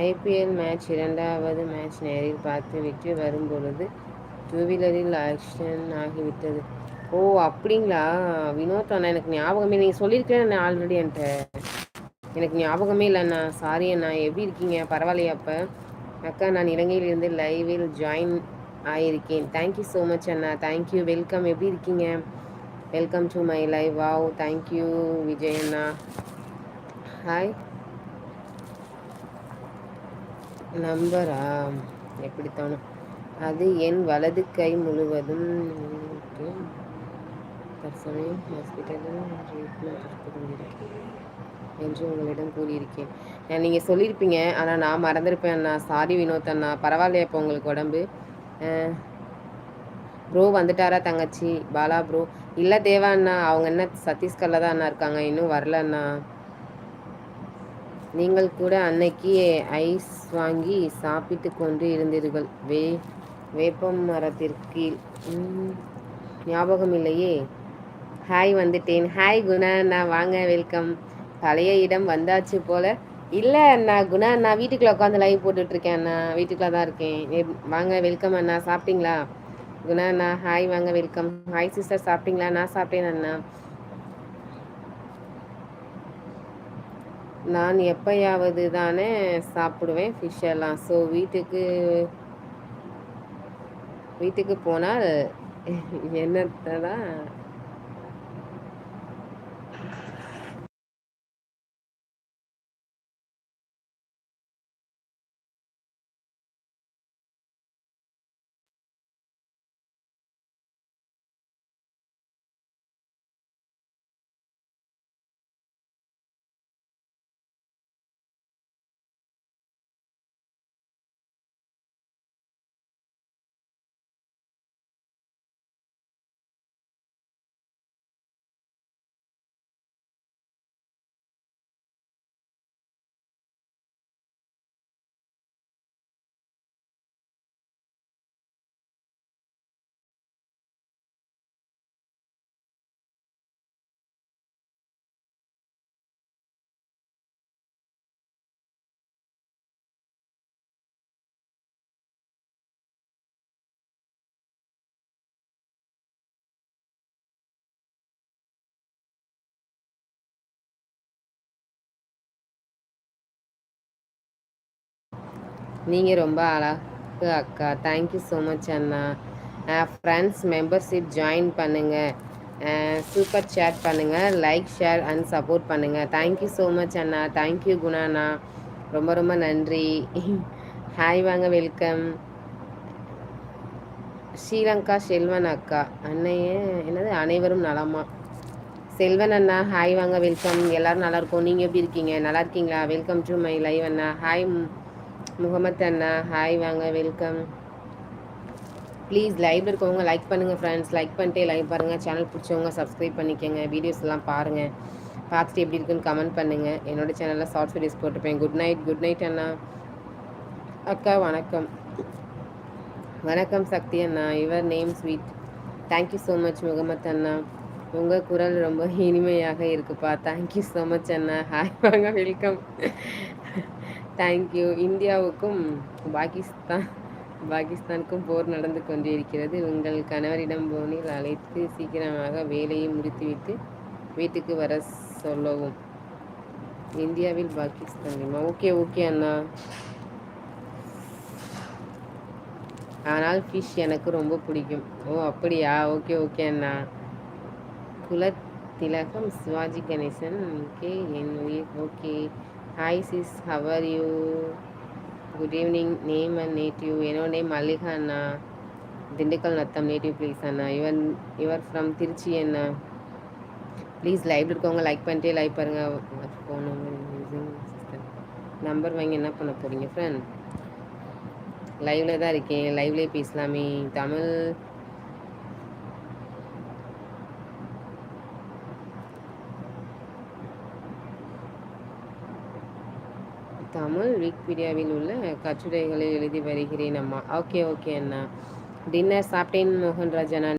IPL match இரண்டாவது match நேரில் பார்த்து வெற்றி வரும் பொழுது டூ வீலரில் ஆக்ஷன் ஆகிவிட்டது. ஓ அப்படிங்களா வினோத் அண்ணா, எனக்கு ஞாபகமே, நீங்கள் சொல்லியிருக்கேன் அண்ணா ஆல்ரெடி என்கிட்ட. எனக்கு ஞாபகமே இல்லை அண்ணா, சாரி அண்ணா. எப்படி இருக்கீங்க? பரவாயில்லையா? அப்போ அக்கா, நான் இலங்கையிலிருந்து லைவில் ஜாயின் ஆகியிருக்கேன். தேங்க்யூ ஸோ மச் அண்ணா. Thank you, welcome. எப்படி இருக்கீங்க? Welcome to my live. Wow, thank you Vijay அண்ணா. ஹாய். நம்பரா? எப்படி தோணும்? அது என் வலது கை முழுவதும் தற்சமயம் ஹாஸ்பிட்டலில் ட்ரீட்மெண்ட் எடுத்து கொண்டிருக்கேன் என்று உங்களிடம் கூறியிருக்கேன். நீங்கள் சொல்லியிருப்பீங்க, ஆனால் நான் மறந்துருப்பேன் அண்ணா. சாரி வினோத் அண்ணா. பரவாயில்லையா இப்போ உங்களுக்கு உடம்பு? ப்ரோ வந்துட்டாரா தங்கச்சி? பாலா ப்ரோ இல்லை தேவா அண்ணா, அவங்க என்ன சத்தீஸ்கரில் தான் அண்ணா இருக்காங்க, இன்னும் வரல அண்ணா. நீங்கள் கூட அன்னைக்கு ஐஸ் வாங்கி சாப்பிட்டு கொண்டு இருந்தீர்கள் வேப்பம் மரத்திற்கு. ஞாபகம் இல்லையே. ஹாய், வந்துட்டேன். ஹாய் குணா அண்ணா, வாங்க, வெல்கம். பழைய இடம் வந்தாச்சு போல. இல்லை அண்ணா, குணா அண்ணா வீட்டுக்குள்ளே உட்காந்து லைவ் போட்டுட்ருக்கேன் அண்ணா. வீட்டுக்குள்ளே தான் இருக்கேன். வாங்க, வெல்கம் அண்ணா. சாப்பிட்டீங்களா? குணா அண்ணா ஹாய், வாங்க, வெல்கம். ஹாய் சிஸ்டர், சாப்பிட்டீங்களா? நான் சாப்பிட்டேன் அண்ணா. நான் எப்பயாவது தானே சாப்பிடுவேன் ஃபிஷ் எல்லாம். ஸோ வீட்டுக்கு போனால் என்னத்தை தான் நீங்கள் ரொம்ப அழகு அக்கா. தேங்க்யூ ஸோ மச் அண்ணா. ஃப்ரெண்ட்ஸ் மெம்பர்ஷிப் ஜாயின் பண்ணுங்கள், சூப்பர் சேட் பண்ணுங்கள், லைக் ஷேர் அண்ட் சப்போர்ட் பண்ணுங்கள். தேங்க்யூ ஸோ மச் அண்ணா. தேங்க்யூ குணா அண்ணா, ரொம்ப ரொம்ப நன்றி. ஹாய், வாங்க, வெல்கம். ஸ்ரீலங்கா செல்வன் அக்கா. அன்னையே என்னது அனைவரும் நலமா? செல்வன் அண்ணா ஹாய், வாங்க, வெல்கம். எல்லோரும் நல்லாயிருக்கோம். நீங்கள் எப்படி இருக்கீங்க? நல்லா இருக்கீங்களா? வெல்கம் டு மை லைவ் அண்ணா. ஹாய் முகமத் அண்ணா ஹாய், வாங்க, வெல்கம். ப்ளீஸ் லைவில் இருக்கவங்க லைக் பண்ணுங்கள் ஃப்ரெண்ட்ஸ். லைக் பண்ணிட்டே லைவ் பாருங்கள். சேனல் பிடிச்சவங்க சப்ஸ்கிரைப் பண்ணிக்கோங்க. வீடியோஸ் எல்லாம் பாருங்கள். பார்த்துட்டு எப்படி இருக்குன்னு கமெண்ட் பண்ணுங்கள். என்னோட சேனலில் ஷார்ட்ஸ் வீடியோஸ் போட்டுப்பேன். குட் நைட் அண்ணா. அக்கா வணக்கம். வணக்கம் சக்தி அண்ணா. Your name sweet. Thank you so much Muhammad அண்ணா. உங்கள் குரல் ரொம்ப இனிமையாக இருக்குப்பா. தேங்க்யூ ஸோ மச் அண்ணா. ஹாய், வாங்க, வெல்கம். தேங்க்யூ. இந்தியாவுக்கும் பாகிஸ்தானுக்கும் போர் நடந்து கொண்டிருக்கிறது. உங்கள் கணவரிடம் போனில் அழைத்து சீக்கிரமாக வேலையை முடித்துவிட்டு வீட்டுக்கு வர சொல்லவும். இந்தியாவில் பாகிஸ்தானிலுமா? ஓகே அண்ணா. ஆனால் ஃபிஷ் எனக்கு ரொம்ப பிடிக்கும். ஓ அப்படியா? ஓகே அண்ணா. குலத்திலகம் சிவாஜி கணேசன். ஓகே என் உயிர். Okay. Hi sis, how are you? Good evening. Name and native? என்னோட நேம் மல்லிகா அண்ணா. திண்டுக்கல் நத்தம். நேட்டிவ் ப்ளீஸ் அண்ணா? யுவர் ஃப்ரம் திருச்சி அண்ணா. ப்ளீஸ் லைவ் இருக்கவங்க லைக் பண்ணிட்டே லைவ் பாருங்கள். ஃபோன் நம்பர் வாங்கி என்ன பண்ண போகிறீங்க ஃப்ரெண்ட்? லைவில் தான் இருக்கேன். லைவ்லேயே பேசலாமே. தமிழ் விக்கிபீடியாவில் உள்ள கட்டுரைகளை எழுதி வருகிறேன் அம்மா. ஓகே அண்ணா. டின்னர் சாப்பிட்டேன் மோகன்ராஜ் அண்ணா.